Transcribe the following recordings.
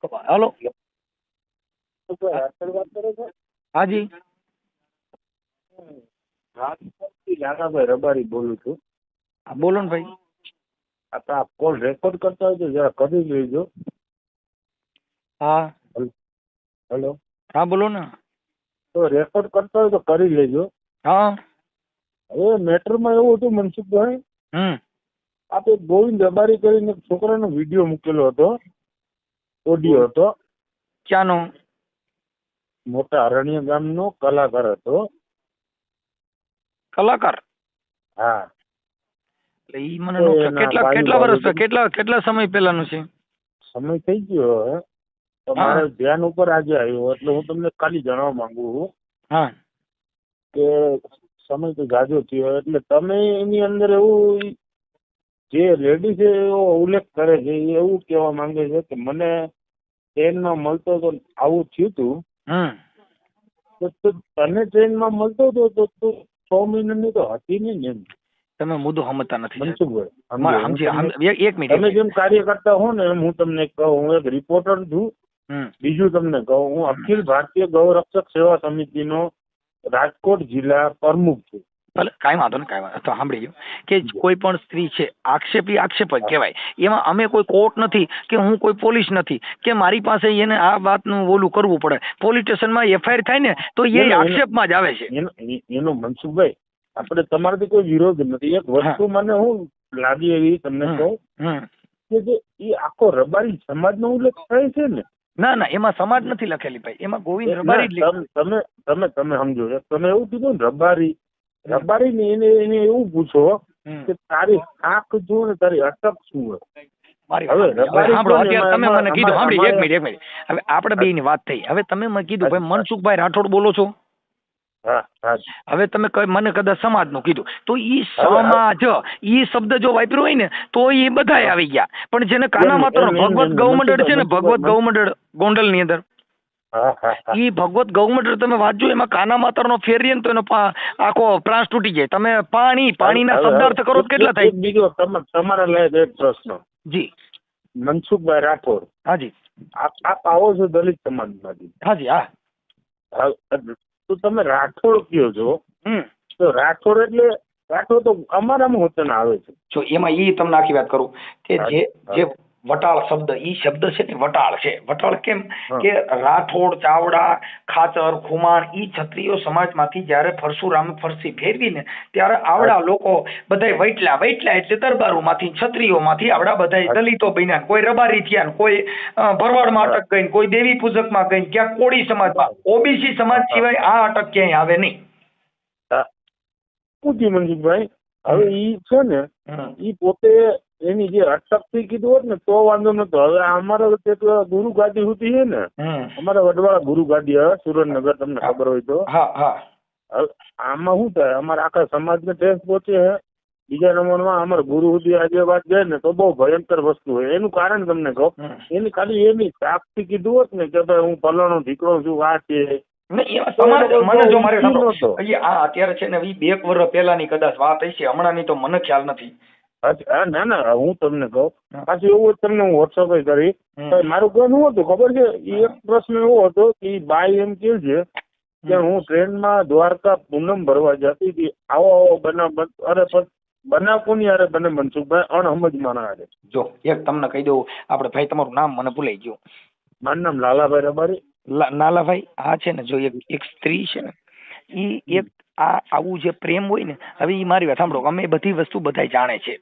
Hello વાત કરો છો? हाँ जी રાજકોટથી લાલાભાઈ રબારી બોલું છું. हाँ, बोलो ना भाई। આપણે આ કોલ રેકોર્ડ કરતા હોય તો જરા કરી લેજો. हाँ હેલો, हाँ बोलो ना। તો રેકોર્ડ કરતા હોય તો કરી લેજો. हाँ હવે મેટરમાં એવું હતું મનસુખભાઈ, આપણે ગોવિંદ રબારી કરીને એક છોકરાનો વિડીયો મૂકેલો હતો, ઓડિયો હતો. क्या नो મોટા અરણ્ય ગામનો કલાકાર હતો. કલાકાર હા, એટલે ઈ મને તો નો એના કેટલા બાયું કેટલા વર્ષ બાયું કેટલા કેટલા સમય પહેલાનું છે? સમય થઈ ગયો હવે. તમારા ધ્યાન ઉપર આજે આવ્યો એટલે હું તમને ખાલી જણાવવા માંગુ છું હા કે સમય તો જાજો થયો એટલે તમે એની અંદર એવું જે લેડી છે એવો ઉલ્લેખ કરે છે, એ એવું કહેવા માંગે છે કે મને ટ્રેનમાં મળતો તો આવું થયું હતું, તો તને ટ્રેનમાં મળતો હતો તો તું 6 મહિનાની તો હતી નહીં ને એમ. તમે મુદ્દો સમજતા નથી. મનસુખભાઈ, એક મિનિટ તમે જેમ કાર્ય કરતા હો ને એમ હું તમને કહું, હું એક રિપોર્ટર છું. બીજું તમને કહું, હું અખિલ ભારતીય ગૌરક્ષક સેવા સમિતિનો રાજકોટ જિલ્લા પ્રમુખ છું. ભલે કાંઈ વાંધો નહીં, કાંઈ વાંધો તો સાંભળી ગયો કે કોઈ પણ સ્ત્રી છે આક્ષેપ જ કહેવાય. એમાં અમે કોઈ કોર્ટ નથી કે હું કોઈ પોલીસ નથી કે મારી પાસે એને આ વાતનું ઓલું કરવું પડે. પોલીસ સ્ટેશનમાં એફઆઈઆર થાય ને તો એ આક્ષેપમાં જ આવે છે. એનો મનસુખભાઈ, આપણે તમારાથી કોઈ વિરોધ નથી. એક વસ્તુ મને હું લાગી એવી તમને કહું કે જે એ આખો રબારી સમાજનો ઉલ્લેખ થાય છે ને. ના ના, એમાં સમાજ નથી લખેલી ભાઈ, એમાં ગોવિંદ રબારી જ તમે સમજો, તમે એવું કીધું ને રબારી ને એને એવું પૂછો કે તારી આંખ જો ને તારી અટક શું હોય. હવે તમે મને કીધું સાંભળી એક મિનિટ હવે આપણે બે ની વાત થઈ. હવે તમે મને કીધું ભાઈ મનસુખભાઈ રાઠોડ બોલો છો. હવે તમે મને કદાચ સમાજ નું કીધું તો ઈ સમાજ ઈ શબ્દ જો વાપર્યો હોય ને તો એ બધા આવી ગયા. પણ જેને કાના માત્ર ભગવત ગૌમંડળ છે ને, ભગવત ગૌમંડળ ગોંડલ ની અંદર ઈ ભગવત ગૌમંડળ તમે વાંચજો, એમાં કાના માત્ર નો ફેરીએ ને તો એનો આખો પ્રાંસ તૂટી જાય. તમે પાણીના શબ્દાર્થ કરો તો કેટલા થાય? બીજો તમારા લાયક એક પ્રશ્ન. જી મનસુખભાઈ રાઠોડ, હાજી આપ આવો છો દલિત સમાજમાંથી. હાજી હા. તો તમે રાઠોડ કયો છો, તો રાઠોડ એટલે રાઠોડ તો અમારામાં વતન આવે છે. જો એમાં ઈ તમને આખી વાત કરું કે જે વટાળ શબ્દ, ઈ શબ્દ છે ને વટાળ છે. વટાળ કેમ કે રાઠોડ, ચાવડા, ખાચર, ખુમાણ ઈ ક્ષત્રિય સમાજમાંથી જયારે પરશુરામ ફરસી ફેરવી ને ત્યારે આવડા લોકો બધા વૈટલા એટલે દરબારોમાંથી, ક્ષત્રિયોમાંથી આવડા બધા દલિતો બન્યા. કોઈ રબારી થયા, કોઈ ભરવાડમાં અટક ગઈ, કોઈ દેવી પૂજકમાં ગઈ, ક્યાંક કોળી સમાજમાં. ઓબીસી સમાજ સિવાય આ અટક ક્યાંય આવે નહીં. મનસુખભાઈ, હવે ઈ છે ને ઈ પોતે એની જે અટકથી કીધું હોત ને તો વાંધો નતો. હવે અમારા ગુરુ ગાદી સુધી છે ને, અમારા વડવાળા ગુરુ ગાદી આવે સુરેન્દ્રનગર, તમને ખબર હોય તો. આમાં શું થાય, અમારા આખા સમાજને ઠેસ પહોંચે છે. બીજા નંબરમાં અમારા ગુરુ સુધી આજે વાત જાય ને તો બહુ ભયંકર વસ્તુ હોય. એનું કારણ તમને કહું, એની ખાલી એની તાકથી કીધું હોત ને કે ભાઈ હું પલાણો દીકરો છું, આ છે. અત્યારે છે ને 2 વર્ષ પહેલાની કદાચ વાત હશે, હમણાંની તો મને ખ્યાલ નથી. ના ના, હું તમને કહું પાછું એવું તમને હું વોટ્સઅપ કરી. મારું કહું શું હતું ખબર છે, એક પ્રશ્ન એવો હતો કે બાઈ એમ કે છે કે હું ટ્રેનમાં દ્વારકા પૂનમ ભરવા જતી હતી, આવો બનાવ. અરે પણ બનાવ કોની હારે બને મનસુખભાઈ? અણહમજમાં ના હારે. જો એક તમને કહી દઉં, આપણે ભાઈ તમારું નામ મને ભૂલાઈ ગયું. મારું નામ લાલાભાઈ રબારી. નાલાભાઈ, આ છે ને જો એક સ્ત્રી છે ને, ઈ એક આ આવું જે પ્રેમ હોય ને, હવે ઈ મારી વાત સાંભળો, અમે બધી વસ્તુ બધા જાણે છે.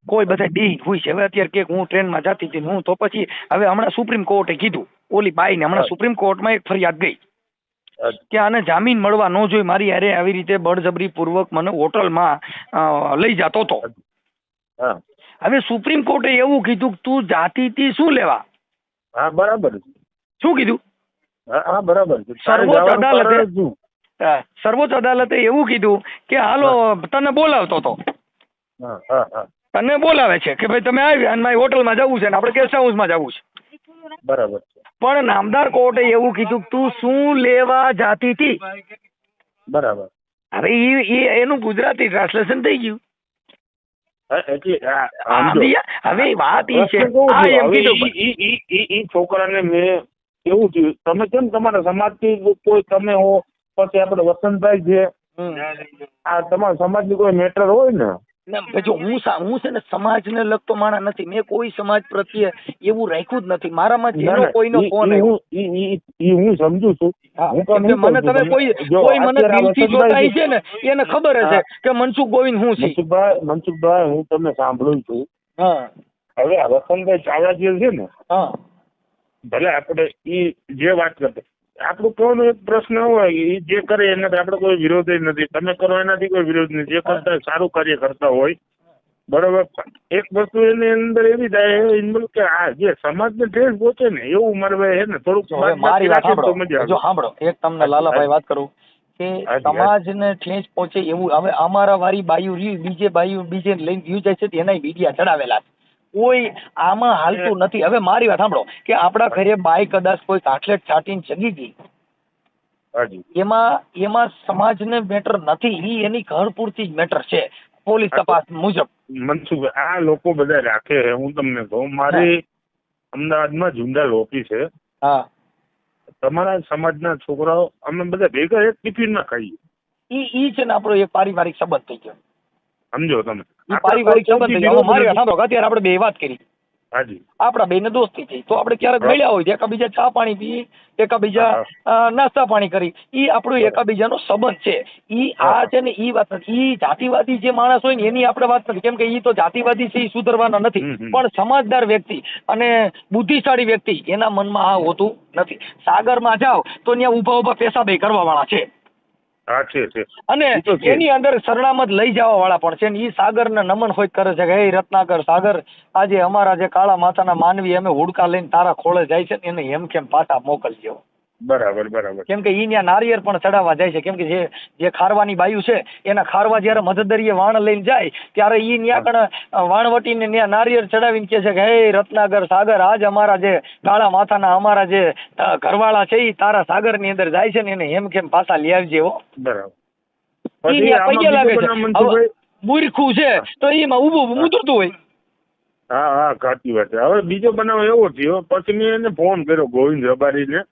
કોઈ બધા ડી હોય છે. હવે અત્યારે કે હું ટ્રેનમાં જતી હતી હું, તો પછી હવે હમણાં સુપ્રીમ કોર્ટે કીધું ઓલી બાઈ ને, હમણાં સુપ્રીમ કોર્ટમાં એક ફરિયાદ ગઈ કે આને જામીન મળવા ન જોઈએ, મારી હારે આવી રીતે બળજબરી પૂર્વક મને હોટલમાં લઈ જતો હતો. હવે સુપ્રીમ કોર્ટે એવું કીધું કે તું જાતી હતી શું લેવા? હા બરાબર. શું કીધું? હા બરાબર. સર્વોચ્ચ અદાલતે એવું કીધું કે હાલો તને બોલાવતો હતો, તને બોલાવે છે કે ભાઈ તમે આવ્યા અને મારી હોટલમાં જવું છે ને આપણે ગેસ્ટ હાઉસમાં જવું છે. બરાબર. પણ નામદાર કોર્ટે એવું કીધું તું શું લેવા જાતી હતી? બરાબર. હવે એનું ગુજરાતી ટ્રાન્સલેશન થઈ ગયું. એટલે હવે વાત ઈ છે એમ કીધું ઈ છોકરાને મેં એવું થયું તમે કેમ તમારા સમાજથી કોઈ તમે હો પછી આપણે વસંતભાઈ છે આ તમારા સમાજની કોઈ મેટર હોય ને જો હું છે ને સમાજને લગતો માણસ નથી. મેં કોઈ સમાજ પ્રત્યે એવું રાખ્યું જ નથી. મારામાં જેનો કોઈનો ફોન હું સમજુ છું. મને તમે કોઈ મને દિલથી જોતા છે ને એને ખબર હશે કે મનસુખ ગોવિંદ હું છે. મનસુખભાઈ હું તમને સાંભળું છું. હવે આ વસંતભાઈ ચાવડા જે છે ને ભલે આપણે ઈ જે વાત કરતા આપણું કહેવાનો એક પ્રશ્ન હોય એ જે કરે એનાથી આપણે કોઈ વિરોધ નથી. તમે કરો એનાથી કોઈ વિરોધ નથી. જે કરતા સારું કાર્ય કરતા હોય બરોબર. એક વસ્તુ એની અંદર એવી થાય કે આ જે સમાજને ઠેસ પહોંચે ને એવું મારે હે ને થોડુંક મારી વાત સાંભળો. એક તમને લાલાભાઈ વાત કરું કે સમાજને ઠેસ પહોંચે એવું હવે અમારા વારી બાયુ બીજે લઈને વ્યૂ જાય છે એના મીડિયા ચડાવેલા કોઈ આમાં હાલતું નથી. હવે મારી વાત સાંભળો કે આપણા ઘરે બાય કદાચ કોઈ કાટલેટ છાટીને ચગી ગઈ એમાં સમાજને મેટર નથી. ઈ એની ઘર પૂરતી જ મેટર છે પોલીસ તપાસ મુજબ. મનસુખભાઈ આ લોકો બધા રાખે હું તમને કહું મારી અમદાવાદમાં ઝુંડાલ ઓફિસ છે. તમારા સમાજના છોકરાઓ અમે બધા ભેગા એક ટિફિનમાં ખાઈએ. ઈ છે ને આપણો એક પારિવારિક સંબંધ થઈ ગયો. સમજો તમે પારિવારિક સંબંધ થઈ ગયો. મારી વાત સાંભળો અત્યારે આપણે બે વાત કરી હાજી આપણા બે ને દોસ્તી થઈ તો આપણે ક્યારેક મળ્યા હોય એકાબીજા ચા પાણી પી એકાબીજા નાસ્તા પાણી કરી ઈ આપણો એકાબીજાનો સંબંધ છે. ઈ આ છે ને ઈ વાત નથી. ઈ જાતિવાદી જે માણસ હોય ને એની આપણે વાત નથી કેમ કે ઈ તો જાતિવાદી છે ઈ સુધરવાના નથી પણ સમજદાર વ્યક્તિ અને બુદ્ધિશાળી વ્યક્તિ એના મનમાં આ હોતું નથી. સાગરમાં જાઓ તો ત્યાં ઉભા પેશાબ કરવા વાળા છે અને એની અંદર સરનામત લઈ જવા વાળા પણ છે. ઈ સાગર ને નમન હોય કરે છે કે હે રત્નાકર સાગર આજે અમારા જે કાળા માતાના માનવી અમે હુડકા લઈને તારા ખોળે જાય છે એને એમ કેમ પાટા મોકલજો. બરાબર કેમ કે ઈ ત્યાં નારિયેળ પણ ચડાવવા જાય છે કેમ કે જે ખારવાની બાયુ છે એના ખારવા જયારે મધદરીએ વાણ લઈને જાય ત્યારે ઈ ત્યાં કણ વાણવટીને ત્યાં નારિયેળ ચડાવીને કે છે કે હે રત્નાકર સાગર આજ અમારા જે કાળા માથાના અમારા જે ઘરવાળા છે ઈ તારા સાગર ની અંદર જાય છે ને એને એમ કેમ પાછા લઈ આવજે હો. બરાબર ઈ પૈયા લાગે છે મૂર્ખું છે તો એમાં ઉભું મુતરતું હોય. હા સાચી વાત છે. હવે બીજો બનાવ એવો થયો પછી મેં એને ફોન કર્યો ગોવિંદ રબારીને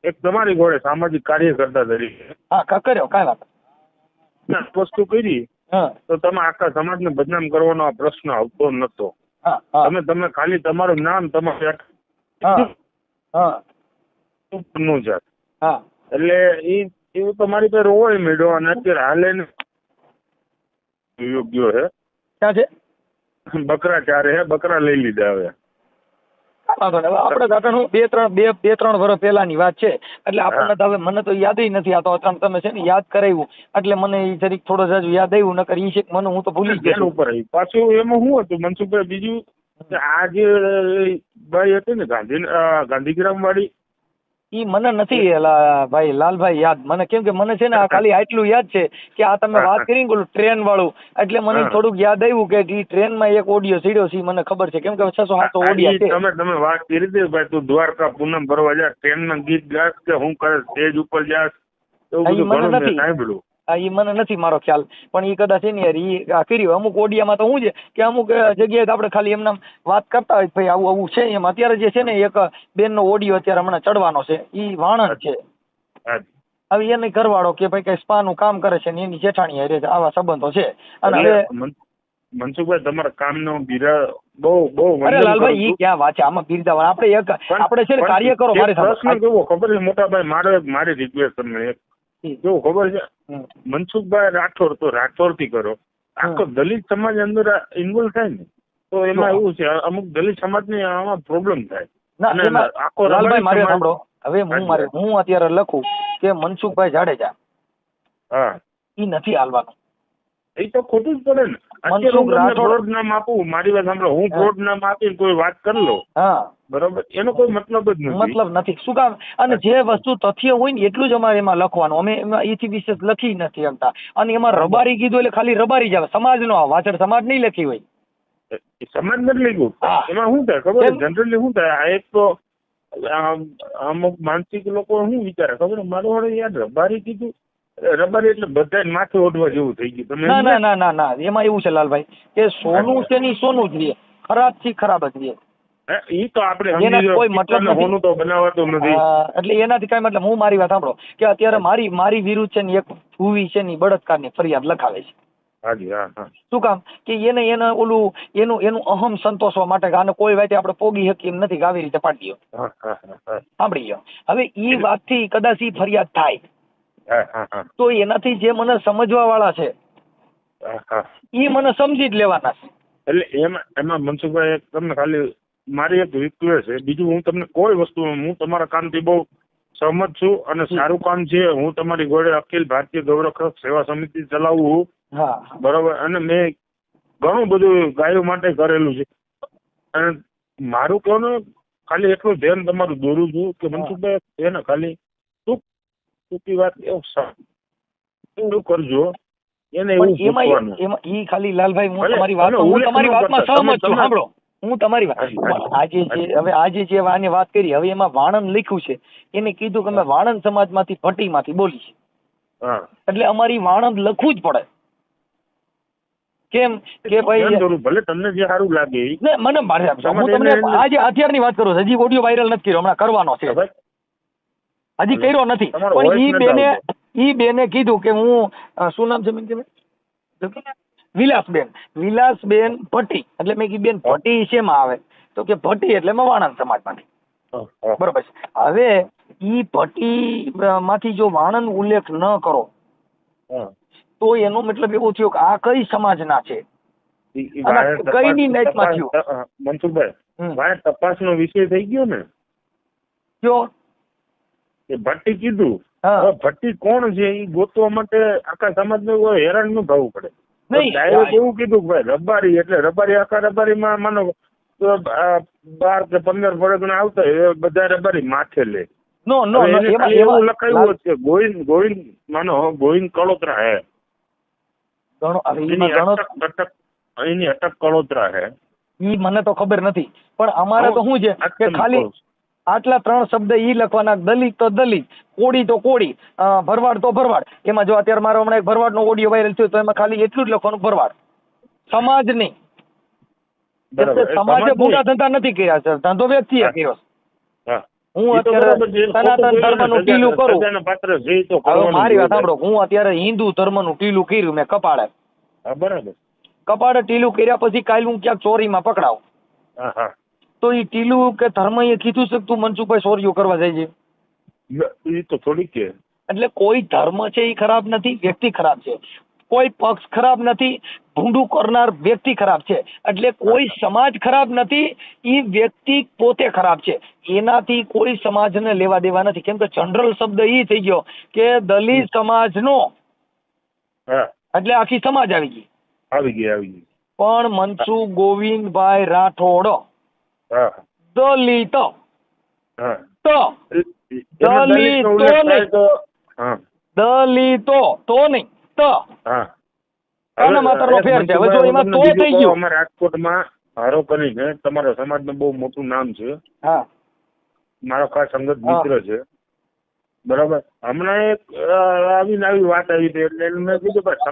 એક તમારી ઘોડે સામાજિક કાર્યકર્તા તરીકે કર્યો કઈ વાત વસ્તુ કરી તો તમે આખા સમાજને બદનામ કરવાનો આ પ્રશ્ન આવતો નતો. તમે ખાલી તમારું નામ તમારે એટલે એવું તમારી પાસે રોવાય મેળો અને અત્યારે હાલે યોગ્ય હે ક્યાં છે બકરા ચારે હે બકરા લઈ લીધા હવે. આપડે દાદાનું બે ત્રણ વર્ષ પહેલાની વાત છે એટલે આપણને હવે મને તો યાદ નથી આતો તમે છે ને યાદ કરાવ્યું એટલે મને જરીક થોડો જાજુ યાદ આવ્યું નકર ઈ છે મને હું તો ભૂલી ગયો ઉપર પાછું એમાં શું હતું મનસુખભાઈ બીજું આ જે ભાઈ હતી ને ગાંધીગ્રામ વાળી ઈ મને નથી ભાઈ લાલભાઈ યાદ મને કેમ કે મને છે ને આ ખાલી આટલું યાદ છે કે આ તમે વાત કરી ને ટ્રેન વાળું એટલે મને થોડુંક યાદ આવ્યું કે ઈ ટ્રેન માં એક ઓડિયો સીડ્યો છે મને ખબર છે કેમ કે 600-700 ઓડિયા છે. તમે વાત કરી દે ભાઈ તું દ્વારકા પૂનમ ભરવા જા ટ્રેન માં ગીત ગાસ કે હું કરે સ્ટેજ ઉપર જાસ એવું બધું ઘણું મેં સાંભળ્યું. ઈ મને નથી મારો ખ્યાલ પણ ઈ કદાચ એની ઈ કર્યું અમુક ઓડિયામાં તો શું છે કે અમુક જગ્યાએ આપણે ખાલી એમના વાત કરતા હોય ભાઈ આવું છે એમ અત્યારે જે છે ને એક બેન નો ઓડિયો અત્યારે હમણાં ચડવાનો છે ઈ વાણંદ છે. હવે એને ઘરવાળો કે ભાઈ કઈ સ્પા નું કામ કરે છે ને એની જેઠાણી હારે આવા સંબંધો છે અને હવે મનસુખભાઈ તમારા કામ નો બિરા બહુ અરે લાલભાઈ ઈ ક્યાં વાત છે આમાં બિરદાવા આપણે છે ને કાર્ય કરો મારે પ્રશ્ન કેવો ખબર છે મોટા ભાઈ મારી રિક્વેસ્ટ તમને એક કેવું ખબર છે મનસુખભાઈ રાઠોડ તો રાઠોડ થી કરો આખો દલિત સમાજ અંદર ઇન્વોલ્વ થાય ને તો એમાં એવું છે અમુક દલિત સમાજ ને આમાં પ્રોબ્લેમ થાય. આખો લાલભાઈ મારે સાંભળો હવે હું અત્યારે લખું કે મનસુખભાઈ જાડેજા ઈ નથી હાલવાનું એ તો ખોટું જ પડે ને. અત્યારે ફ્રોડ નામ આપું મારી વાત સાંભળો હું ફ્રોડ નામ આપીને કોઈ વાત કરી લો બરોબર એનો કોઈ મતલબ જ નથી. મતલબ નથી શું કામ અને જે વસ્તુ તથ્ય હોય ને એટલું જ અમારે એમાં લખવાનું અમે એમાં એથી વિશેષ લખી નથી શકતા અને એમાં રબારી કીધું એટલે ખાલી રબારી જ આવે સમાજ નો વાછડ સમાજ નહીં લખી હોય સમાજ નથી લખ્યું એમાં શું થાય ખબર જનરલી શું થાય આ એક તો અમુક માનસિક લોકો શું વિચારે ખબર મારું હવે યાર રબારી કીધું રબારી એટલે બધા માથે ઓઢવા જેવું થઈ ગયું. તમે ના ના ના ના ના એમાં એવું છે લાલભાઈ કે સોનું છે ની સોનું જ રહે, ખરાબ થી ખરાબ જ રહે. ઈ તો આપણે એના કોઈ મતલબ નથી. હોનું તો બનાવાતું નથી. એટલે એનાથી કઈ મતલબ, હું મારી વાત સાંભળો કે અત્યારે મારી વિરુદ્ધ છે ને એક ભૂવી છે ની બળાત્કારની ફરિયાદ લખાવે છે. હાજી હા હા. શું કામ કે એને ઓલું એનું અહમ સંતોષવા માટે કે આને કોઈ વાતે આપણે પોગી શકીએ એમ નથી કે આવી રીતે પાડીઓ. સાંભળી લો, હવે ઈ વાતથી કદાચ ઈ ફરિયાદ થાય તો એનાથી જે મને સમજવા વાળા છે ઈ મને સમજી જ લેવાના છે. એટલે એમાં મનસુખભાઈ તમને ખાલી મારી એક રિક્વેસ્ટ છે, બીજું હું તમને કોઈ વસ્તુ, હું તમારા કામથી બહુ સહમત છું અને સારું કામ છે. હું તમારી જોડે અખિલ ભારતીય ગૌરક્ષક સેવા સમિતિ ચલાવું બરોબર, અને મેં ઘણું બધું ગાયો માટે કરેલું છે. અને મારું કહેવાનું ખાલી એટલું ધ્યાન તમારું દોરું છું કે મનસુખભાઈ એને ખાલી ટૂંકી વાત એવું કરજો એને એવું પૂછવાનું. ઈ ખાલી લાલભાઈ હું તમારી વાતમાં સહમત છું. સાંભળો, હું તમારી વાત આજે જે આને વાત કરી, હવે એમાં વાણંદ લખ્યું છે, એને કીધું કે અમે વાણંદ સમાજમાંથી ભટ્ટીમાંથી બોલી છે, એટલે અમારી વાણંદ લખવું જ પડે. કેમ કે ભાઈ ભલે તમને જે સારું લાગે. મને હું તમને આજે અત્યારની વાત કરું, હજી ઓડિયો વાયરલ નથી કર્યો, હમણાં કરવાનો છે, હજી કર્યો નથી. પણ ઈ બેને કીધું કે હું શું નામ છે વિલાસબેન ભટ્ટી, એટલે મેં કીધું બેન ભટ્ટી શેમાં આવે, તો કે ભટ્ટી એટલે વાણંદ સમાજમાંથી. બરોબર છે. હવે ઈ ભટ્ટી માંથી જો વાણંદ ઉલ્લેખ ન કરો તો એનો મતલબ એવો થયો કે આ કઈ સમાજના છે, કઈની નાઈટમાં થયું. મનસુખભાઈ તપાસનો વિષય થઈ ગયો ને કયો કે ભટ્ટી કીધું, ભટ્ટી કોણ છે એ ગોતવા માટે આખા સમાજને હેરાન ન થવું પડે. ડાયરેક્ટ એવું કીધું કે ભાઈ રબારી એટલે રબારી, આખા રબારીમાં માનો 12 કે 15 પરગણા આવતા હોય બધા રબારી માથે લે. એવું લખાયું છે ગોવિંદ માનો ગોવિંદ કળોતરા હે, એની અટક કળોતરા હે. ઈ મને તો ખબર નથી, પણ અમારે તો શું છે કે ખાલી આટલા 3 શબ્દ ઈ લખવાના, દલિત તો દલિત, કોળી તો કોળી, ભરવાડ તો ભરવાડ. એમાં જો અત્યારે મારો હમણાં એક ભરવાડ નો ઓડિયો વાયરલ થયો તો એમાં ખાલી એટલું જ લખવાનું ભરવાડ, સમાજ નહીં. સમાજે મોટા ધંધા નથી કર્યા સર, ધંધો વ્યક્તિએ કર્યો. હું અત્યારે સનાતન ધર્મનું ટીલું કરું, મારી વાત સાંભળો, હું અત્યારે હિન્દુ ધર્મનું ટીલું કર્યું મેં કપાળે. બરાબર, કપાળે ટીલું કર્યા પછી કાલ હું ક્યાંક ચોરીમાં પકડાવ તો એ ટીલું કે ધર્મ એ કીધું છે તું મનસુખભાઈ ચોરીઓ કરવા જાય છે, એ તો થોડીક છે. એટલે કોઈ ધર્મ છે એ ખરાબ નથી, વ્યક્તિ ખરાબ છે. કોઈ પક્ષ ખરાબ નથી, ભૂંડું કરનાર વ્યક્તિ ખરાબ છે. એટલે કોઈ સમાજ ખરાબ નથી, એ વ્યક્તિ પોતે ખરાબ છે. એનાથી કોઈ સમાજને લેવા દેવા નથી. કેમ કે જનરલ શબ્દ એ થઈ ગયો કે દલિત સમાજનો, એટલે આખી સમાજ આવી ગઈ. પણ મનસુખ ગોવિંદભાઈ રાઠોડ દલિત દલિતો તો નહીં રાજકોટમાં હારો કરીને તમારા સમાજનું બહુ મોટું નામ છે. મારો ખાસ સંગત મિત્ર છે, બરાબર. હમણાં એક આવી વાત આવી હતી એટલે મેં કીધું ભાઈ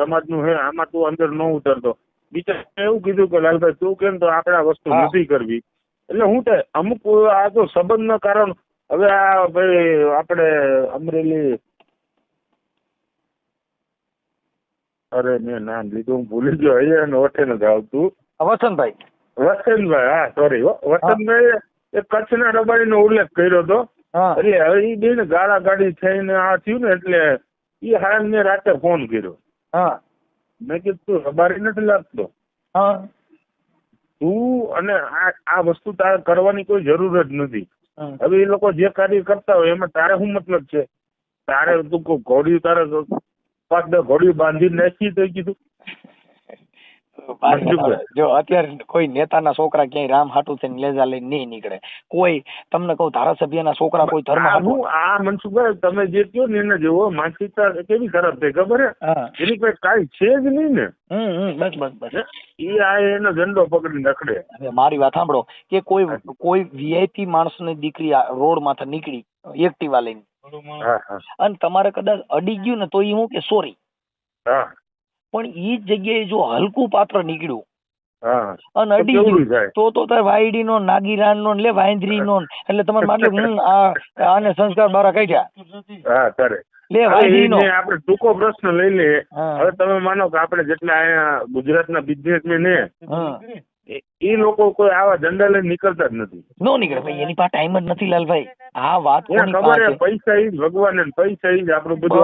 સમાજનું હે, આમાં તું અંદર ન ઉતરતો. બીજા એવું કીધું કે લાલભાઈ તું કેમ તો આપણે આ વસ્તુ નથી કરવી. એટલે હું થાય અમુક આ તો સંબંધના કારણ. હવે આ ભાઈ આપણે અમરેલી, અરે મેં નામ લીધું હું ભૂલી ગયો, અહીંયા ઓઠે નથી આવતું. વસંતભાઈ, હા સોરી, વસંતભાઈ એ કચ્છના રબારીનો ઉલ્લેખ કર્યો હતો. એટલે હવે એ બે ને ગાળા ગાડી થઈને આ થયું ને એટલે એ હાલ મેં રાતે ફોન કર્યો. મેં કીધું તું રબારી નથી લાગતો, તું અને આ વસ્તુ તારે કરવાની કોઈ જરૂર જ નથી. હવે એ લોકો જે કાર્ય કરતા હોય એમાં તારે શું મતલબ છે? તારે તું ઘોડી તારે 5-10 ઘોડી બાંધી નાખી તો કીધું. જો અત્યારે કોઈ નેતાના છોકરા ક્યાંય રામ હાટું થઈને લેજા લઈને નહીં નીકળે. કોઈ તમને કહું ધારાસભ્યના છોકરા કોઈ ધર્મ હાટું. આ મનસુખભાઈ તમે જે કહો ને એને જેવો માનસિકતા કેવી ખરાબ થઈ ખબર હે? એની કોઈ કાંઈ છે જ નહીં ને. બસ એ આ એનો ઝંડો પકડીને રખડે. મારી વાત સાંભળો કે કોઈ વીઆઈપી માણસની દીકરી રોડ માંથી નીકળી એક્ટિવા લઈને અને તમારે કદાચ અડી ગયું ને તો એ હું કે સોરી, પણ ઈ જ જગ્યાએ જો હલકું પાત્ર નીકળ્યું અને અડી ગયું તો તાર વાયડી નો, નાગીરાન નો, એટલે વાંદરી નો, એટલે તમારે એટલે આને સંસ્કાર બારા કાઢ્યા લે વાયડી નો. આપણે ટૂંકો પ્રશ્ન લઈ લે. હવે તમે માનો કે આપણે જેટલા અહીંયા ગુજરાતના બિઝનેસમેન એ લોકો કોઈ આવા ધંધા લઈને નીકળતા જ નથી. નો નીકળે ભાઈ, એની પાસે ટાઈમ જ નથી લાલભાઈ. આ વાત ખબર છે, પૈસા ઈ ભગવાન, પૈસા ઈ આપણું બધું.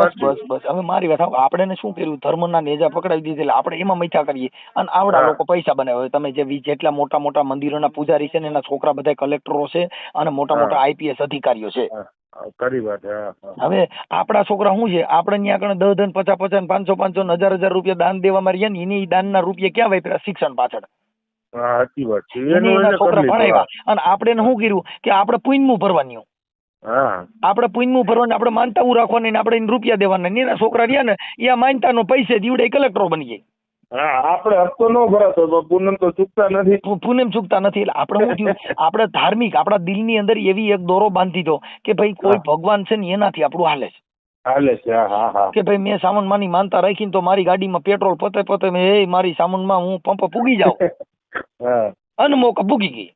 બસ હવે મારી વાત, આપણે શું કર્યું, ધર્મના નેજા પકડાવી દીધેલા, આપણે એમાં મૈથા કરીએ અને આવડા લોકો પૈસા બનાવે. તમે જેટલા મોટા મોટા મંદિરોના પૂજારી છે ને એના છોકરા બધા કલેક્ટરો છે અને મોટા મોટા આઈપીએસ અધિકારીઓ છે. હવે આપડા છોકરા શું છે, આપણે ત્યાં આગળ 10 50 500 1000 રૂપિયા દાન દેવામાં રહ્યા ને, એની દાનના રૂપિયા ક્યાં વાપર્યા? શિક્ષણ પાછળ. છોકરા ભણાવ્યા અને આપણે શું કર્યું કે આપણે પુણ્યનું ભરવાનું, આપણે પુણ્યનું ભરવાનું, આપણે માનતાઓ રાખવાની, આપણે રૂપિયા દેવાના. એના છોકરા રહ્યા ને એ માનતાનો પૈસે દીવડે કલેક્ટરો બની જાય. આપણે હપ્તો ન ભરાતો પૂનમ તો ચૂકતા નથી, પૂનમ ચૂકતા નથી. એટલે આપણે શું થયું, આપણે ધાર્મિક, આપણા દિલની અંદર એવી એક દોરો બાંધી દો કે ભાઈ કોઈ ભગવાન છે ને એનાથી આપણું હાલે છે. કે ભાઈ મેં સામાનમાં ની માનતા રાખીને તો મારી ગાડીમાં પેટ્રોલ પતે મેં મારી સામાનમાં હું પંપ પૂગી જાઉં, અનમોક પૂગી ગઈ.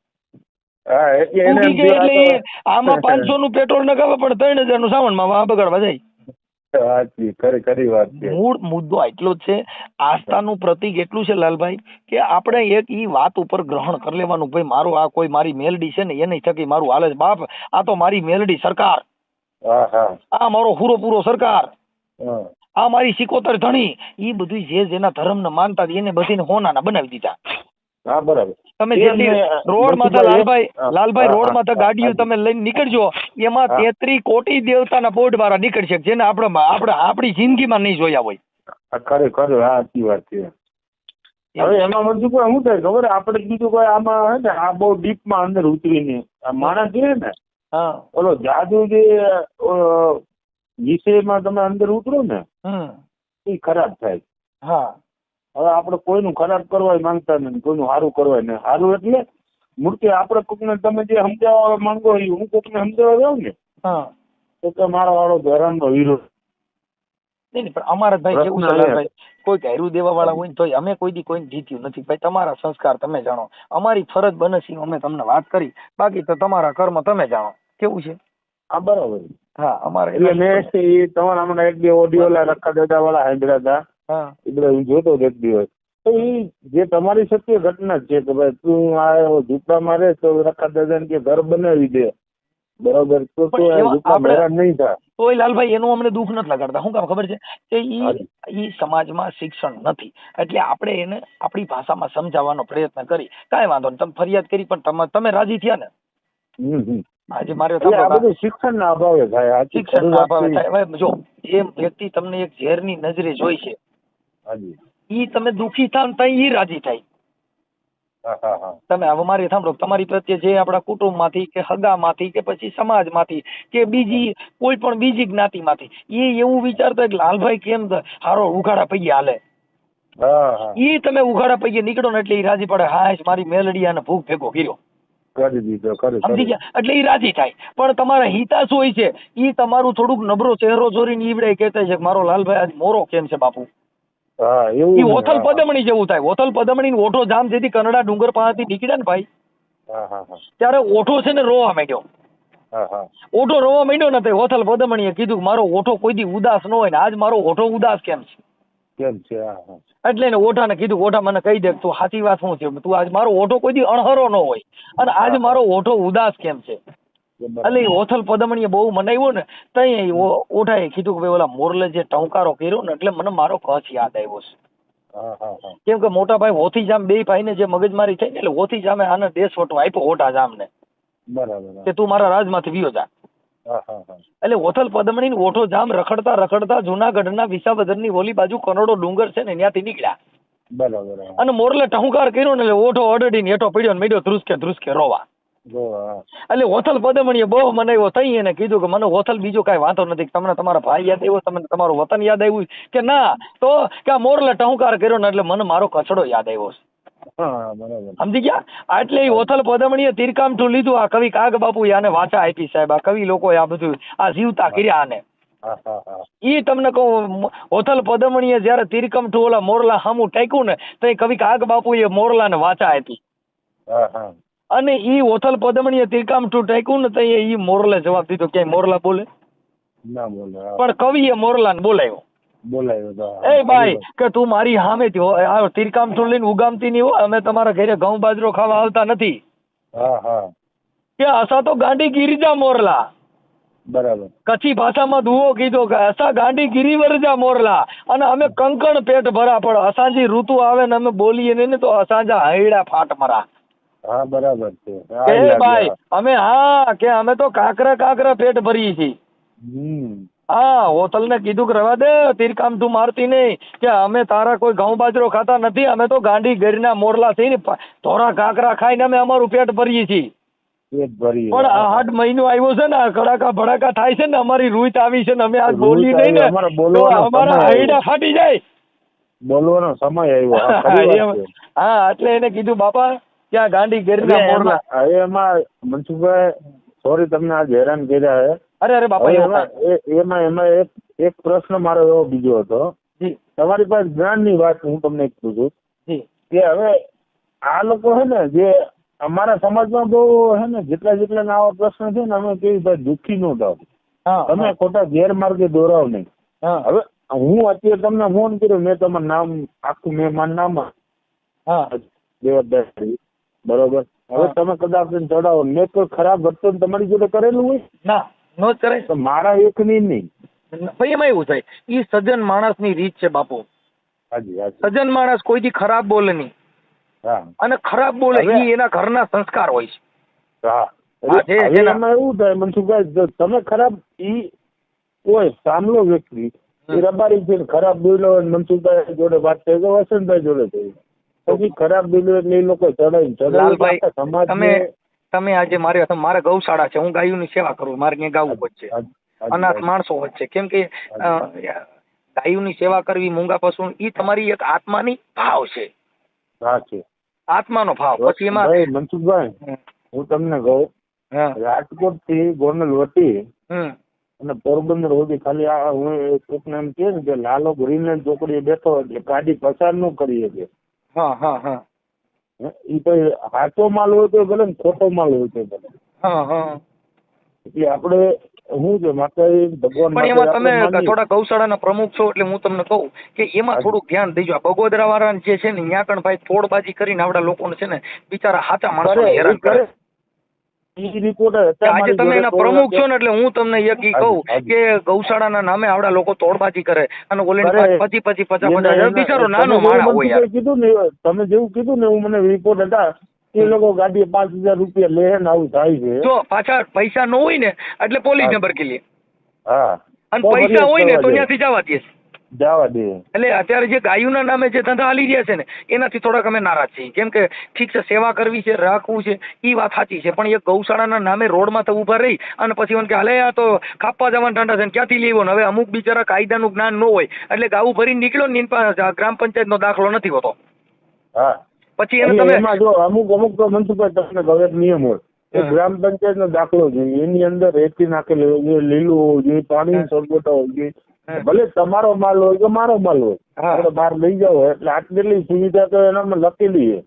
એટલે આમાં 500 નું પેટ્રોલ નખાવે પણ 3000 નું સામાનમાં બગાડવા જાય. મૂળ મુદ્દો એટલો જ છે. આસ્થાનું પ્રતીક એટલું છે લાલભાઈ કે આપણે એક ઈ વાત ઉપર ગ્રહણ કરી લેવાનું, ભાઈ મારું આ કોઈ મારી મેલડી છે ને એની થકી મારું હાલે છે. બાપ આ તો મારી મેલડી સરકાર, આ મારો પૂરો સરકાર, આ મારી સિકોતર ધણી, ઈ બધું જે જેના ધર્મ ને માનતા એને બધીને હોનાના બનાવી દીધા. તમે જેટલી રોડ માં લાલભાઈ રોડ માં ગાડીઓ તમે લઈને નીકળજો, એમાં 33 કોટી દેવતાના બોર્ડ વાળા નીકળશે જેને આપણે આપણી જિંદગીમાં નહીં જોયા હોય. ખરેખર સાચી વાત છે. હવે એમાં બધું કોઈ શું થાય ખબર, આપણે બીજું કોઈ આમાં હે ને આ બહુ ડીપ માં અંદર ઉતરીને માણસ છે ને ઓલો જાદુ જે વિષયમાં તમે અંદર ઉતરો ને એ ખરાબ થાય. હવે આપણે કોઈનું ખરાબ કરવા માંગતા નથી, કોઈનું સારું કરવા નહીં. સારું એટલે મૂર્તિ આપણે કોકને તમે જે સમજાવવા માંગો એ હું કોકને સમજાવવા જાઉં ને તો કે મારો વાળો ધર્મનો વિરોધ. નહીં પણ અમારા ભાઈ કેવું છે ભાઈ, કોઈ ઘેરું દેવા વાળા હોય તો અમે કોઈ દી કોઈને જીત્યું નથી ભાઈ. તમારા સંસ્કાર તમે જાણો, અમારી ફરજ બને છે અમે તમને વાત કરી, બાકી તો તમારા કર્મ તમે જાણો. કેવું છે? હા બરાબર. હા અમારે એટલે મેં તમારા હમણાં 1-2 ઓડિયો રખા દાદા વાળા સાંભળ્યા હતા. એ બધા હું જોતો એક દિવસ, તો એ જે તમારી સત્ય ઘટના જ છે કે ભાઈ તું આ ઝૂંપડા મારે તો રખા દાદા કે ઘર બનાવી દે, બરોબર, તો હેરાન નહીં થાય. તોય લાલભાઈ એનું અમને દુઃખ નથી લગાડતા. શું કામ ખબર છે કે ઈ સમાજમાં શિક્ષણ નથી, એટલે આપણે એને આપણી ભાષામાં સમજાવવાનો પ્રયત્ન કરી. કાંઈ વાંધો નહીં, તમે ફરિયાદ કરી પણ તમે રાજી થયા ને. આજે મારે શિક્ષણ ના અભાવે થાય, શિક્ષણ ના અભાવે થાય. જો જે વ્યક્તિ તમને એક ઝેરની નજરે જોઈ છે, ઈ તમે દુઃખી થાવ તો ઈ રાજી થાય. તમે હવે મારી સાંભળો, તમારી પ્રત્યે જે આપણા કુટુંબ માંથી કે હગા માંથી કે પછી સમાજ માંથી કે બીજી કોઈ પણ બીજી જ્ઞાતિ માંથી એ એવું વિચારતા કે લાલભાઈ કેમ હારો ઉઘાડા પૈયે હાલે, ઈ તમે ઉઘાડા પૈયે નીકળો ને એટલે ઈ રાજી પડે. હા મારી મેલડી અને ભૂખ ભેગો કર્યો, સમજી ગયા, એટલે ઈ રાજી થાય. પણ તમારા હિતાશ હોય છે ઈ તમારું થોડુંક નબળો ચહેરો જોઈને ઈવડે કહેતા છે કે મારો લાલભાઈ આજ મોરો કેમ છે બાપુ. ઈ ઓથલ પદમણી જેવું થાય. ઓથલ પદમણી ઓઠો જામ જેથી કનડા ડુંગર પાસેથી નીકળ્યા ને ભાઈ, ત્યારે ઓઠો છે ને રોવા માંડ્યો. ઓઠો રોવા માંડ્યો ને ઓથલ પદમણીએ કીધું કે મારો ઓઠો કોઈ દી ઉદાસ ન હોય ને આજ મારો ઓઠો ઉદાસ કેમ છે. એટલે એને ઓઠાને કીધું, ઓઠા મને કહી દે તું સાચી વાત શું છે, તું આજ મારો ઓઠો કોઈ દી અણહરો ન હોય અને આજ મારો ઓઠો ઉદાસ કેમ છે. એટલે ઓથલ પદમણીએ બહુ મનાવ્યો ને તઈ ઓઠાએ કીધું કે ભાઈ ઓલા મોરલે જે ટંકારો કર્યો ને એટલે મને મારો કચ્છ યાદ આવ્યો છે. કેમ કે મોટા ભાઈ હોથી જામ બે ભાઈ ને જે મગજમારી થઈ ને એટલે હોથી જામે આને દેશ વટો આપ્યો ઓઠા જામ ને, બરાબર, કે તું મારા રાજમાંથી વિયો જા. એટલે ઓથલ પદમણી ઓઠો જામ રખડતા રખડતા જુનાગઢના વિસાવદરની ઓલી બાજુ કનોડો ડુંગર છે ને ત્યાંથી નીકળ્યા. બરાબર. અને મોરલે ટહુકાર કર્યો ને એટલે ઓઠો અડડીને હેઠો પડ્યો ને મેડ્યો ધ્રુસકે રોવા. એટલે ઓથલ પદમણીએ બહુ મનાવ્યો. થઈ એને કીધું કે મને ઓથલ બીજો કઈ વાંધો નથી, તમને તમારા ભાઈ યાદ આવ્યો, તમને તમારું વતન યાદ આવ્યું કે ના, તો કે મોરલે ટહુકાર કર્યો ને એટલે મને મારો કચડો યાદ આવ્યો છે. હા બરાબર. સમજી ગયા? એટલે એ ઓથલ પદમણીએ તીરકામઠું લીધું. આ કવિ કાગ બાપુ આને વાચા આપી સાહેબ. આ કવિ લોકો આ બધું આ જીવતા કર્યા આને. ઈ તમને કહું, ઓથલ પદમણીએ જયારે તીરકમઠું ઓલા મોરલા સામું ટેક્યું ને તો એ કવિ કાગ બાપુએ મોરલાને વાચા આપી. અને ઈ ઓથલ પદમણીએ તીરકામઠું ટેક્યું ને તો ઈ મોરલે જવાબ દીધો. ક્યાંય મોરલા બોલે? ના બોલે. પણ કવિએ મોરલાને બોલાવ્યો. એ ભાઈ કે તું મારી સામે તીરકામઠું લઈને ઉગામતી નહીં હોય, અમે તમારા ઘરે ઘઉં બાજરો ખાવા આવતા નથી. કે અસા તો ગાંડી ગીરીજા મોરલા. બરાબર. કચ્છી ભાષામાં દુઓ કીધો કે અસા ગાંડી ગીરી વરજા મોરલા. અને અમે કંકણ પેટ ભરા, પણ અસાંજી ઋતુ આવે ને અમે બોલીએ ને તો અસાંજા હૈડા ફાટ મરા. હા બરાબર છે. એ ભાઈ અમે કે અમે તો કાકરા પેટ ભરીએ છીએ. હા, હોતલ ને કીધું કે રવા દે, તીરકામઠું મારતી નહીં, કે અમે તારા કોઈ ઘઉં બાજરો ખાતા નથી, અમે તો ગાંડી ગરીના મોરલા થઈને ધોરા કાકરા ખાઈને અમે અમારું પેટ ભરીએ છીએ. પણ આ 8 મહિનો આવ્યો છે ને, કડાકા ભડાકા થાય છે ને, અમારી રૂત આવી છે ને, અમે આજ બોલી નહીં ને તો અમારા હૈડા ફાટી જાય. બોલવાનો સમય આવ્યો. હા, એટલે એને કીધું બાપા ક્યાં ગાંડી ગરીના મોરલા. એમાં મનસુખભાઈ સોરી તમને આજ હેરાન કર્યા હે. અરે બાપા, એમાં એક પ્રશ્ન મારો એવો બીજો હતો. તમારી પાસે જ્ઞાનની વાત હું તમને પૂછું કે હવે આ લોકો છે ને, જે અમારા સમાજમાં બહુ છે ને, જેટલા આવા પ્રશ્ન છે ને, અમે કેવી ભાઈ દુઃખી ન થાવ, તમે ખોટા ગેરમાર્ગે દોરાવ નહીં. હવે હું અત્યારે તમને ફોન કર્યો, મેં તમારું નામ આખું મેં મારું નામ દેવદાસ, બરોબર. હવે તમે કદાચ ચડાવો, મેં કોઈ ખરાબ વર્તન તમારી જોડે કરેલું હોય ના નો કરે તો મારા એક નહીં. ભાઈ એમાં એવું થાય, ઈ સજ્જન માણસની રીત છે બાપુ. સજ્જન માણસ કોઈથી ખરાબ બોલે નહીં, અને ખરાબ બોલે ઈ એના ઘરના સંસ્કાર હોય છે. એમાં એવું થાય મનસુખભાઈ, તમે ખરાબ ઈ કોઈ સામલો વ્યક્તિ રબારી છે ખરાબ બોલ્યો હોય, મનસુખભાઈ જોડે વાત થઈ ગયો, વસંતભાઈ જોડે થઈ પછી ખરાબ બોલ્યો એટલે એ લોકો ચડાવી. તમે આજે મારે ગૌશાળા છે, હું ગાયોની સેવા કરું, મારે ત્યાં ગાવું વચ્ચે અનાથ માણસો વચ્ચે. કેમ કે ગાયોની સેવા કરવી, મૂંગા પશુ, એ તમારી એક આત્માની ભાવ છે. આત્માનો ભાવ. પછી એમાં મનસુખભાઈ હું તમને કહું, રાજકોટ થી ગોંડલ વટી અને પોરબંદર સુધી ખાલી હું કોકને એમ કે ને કે લાલો ગ્રીનલેન્ડ ચોકડીએ બેઠો એટલે ગાડી પસાર ન કરી શકે. એ પછી સાચો માલ હોય તો ભલે, ખોટો માલ હોય તો ભલે. એટલે આપડે શું છે માતા ભગવાન. પણ એમાં તમે થોડા ગૌશાળાના પ્રમુખ છો એટલે હું તમને કહું કે એમાં થોડુંક ધ્યાન દેજો. આ બગોદરા વાળા જે છે ને, ત્યાં કણ ભાઈ થોડબાજી કરીને આવડા લોકોને છે ને, બિચારા સાચા માણસો હેરાન કરે. આજે તમે એના પ્રમુખ છો ને, એટલે હું તમને એક કહું કે ગૌશાળાના નામે આવડા લોકો તોડબાજી કરે અને ઓલે 50,000 બિચારો નાનો માણસ હોય. કીધું ને તમે જેવું કીધું ને, હું મને રિપોર્ટ હતા એ લોકો ગાડી 5,000 રૂપિયા લે ને આવું થાય છે. જો પાછા પૈસા ન હોય ને એટલે પોલીસ નંબર કે લે, અને પૈસા હોય ને તો ત્યાંથી જવા દે. એટલે અત્યારે જે ગાયોના નામે જે ધંધા હાલી રહ્યા છે ને, એનાથી થોડાક અમે નારાજ છીએ. કેમ કે ઠીક છે, સેવા કરવી છે, રાખવું છે, એ વાત સાચી છે, પણ એક ગૌશાળાના નામે રોડમાં તો ઉભા રહી અને પછી એમ કે હાલે આ તો કાપવા જવાના ઠંડા છે, ક્યાંથી લેવો ને. હવે અમુક બિચારા કાયદાનું જ્ઞાન ન હોય એટલે ગાવું ભરીને નીકળ્યો ને, ગ્રામ પંચાયતનો દાખલો નથી હોતો. પછી એને તમે અમુક તો મનસુખભાઈ તમને ખબર નિયમ હોય, ગ્રામ પંચાયત નો દાખલો જોઈએ, એની અંદર રેતી નાખેલી હોય જોઈએ, લીલું હોવું જોઈએ, પાણી સરગોટા હોવું જોઈએ. ભલે તમારો માલ હોય કે મારો માલ હોય, આપણે બહાર લઈ જાવ એટલે આટલી સુવિધા તો એનામાં લખેલી છે,